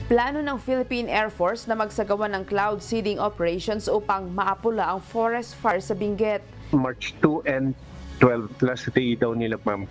Plano ng Philippine Air Force na magsagawa ng cloud seeding operations upang maapula ang forest fire sa Benguet. March 2 and 12 plus day daw nila, ma'am.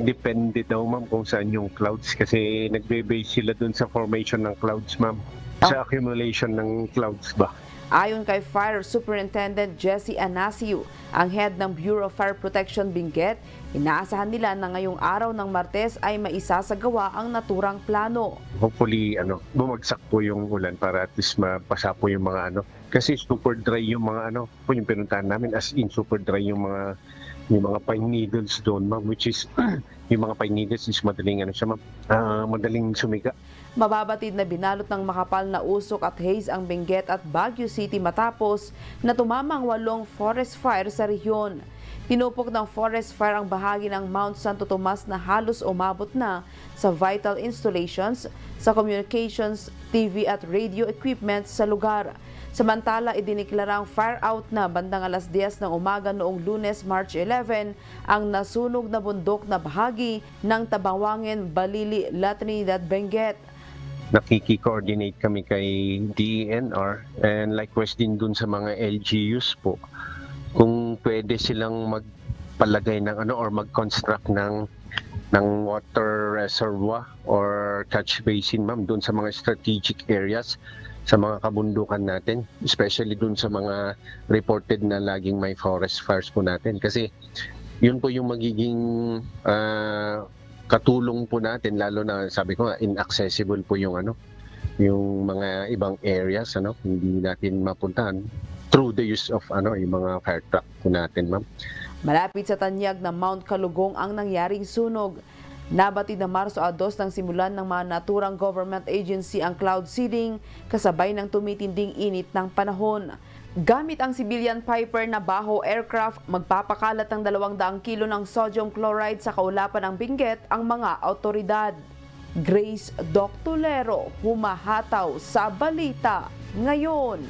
Depende daw, ma'am, kung saan yung clouds kasi nagbe-base sila dun sa formation ng clouds, ma'am. Sa accumulation ng clouds ba? Ayon kay Fire Superintendent Jesse Anasio, ang head ng Bureau of Fire Protection Benguet, inaasahan nila na ngayong araw ng Martes ay maisasagawa ang naturang plano. Hopefully, bumagsak po yung ulan para at least mapasa po yung mga Kasi super dry yung mga yung pinuntahan namin, as in super dry yung mga pine needles doon, ma'am, which is yung mga pine needles is madaling madaling sumiga. Mababatid na binalot ng makapal na usok at haze ang Benguet at Baguio City matapos na tumamang 8 forest fire sa rehiyon. Tinupok ng forest fire ang bahagi ng Mount Santo Tomas na halos umabot na sa vital installations, sa communications, TV at radio equipment sa lugar. Samantala, idiniklarang fire out na bandang alas 10 ng umaga noong Lunes, March 11, ang nasunog na bundok na bahagi ng Tabawangin, Balili, La Trinidad, Benguet. Nakiki-coordinate kami kay DENR and likewise din dun sa mga LGUs po kung pwede silang magpalagay ng or mag-construct ng water reservoir or catch basin, ma'am, dun sa mga strategic areas sa mga kabundukan natin, especially dun sa mga reported na laging may forest fires po natin kasi yun po yung magiging katulong po natin, lalo na sabi ko nga inaccessible po yung yung mga ibang areas hindi natin mapuntahan through the use of yung mga fire truck po natin, ma'am. Malapit sa tanyag ng Mount Kalugong ang nangyaring sunog. Nabatid na Marso 2 nang simulan ng mga naturang government agency ang cloud seeding kasabay ng tumitinding init ng panahon. Gamit ang civilian Piper na Baho aircraft, magpapakalat ng 200 kilo ng sodium chloride sa kaulapan ng Benguet ang mga autoridad. Grace Doctolero, humahataw sa balita ngayon.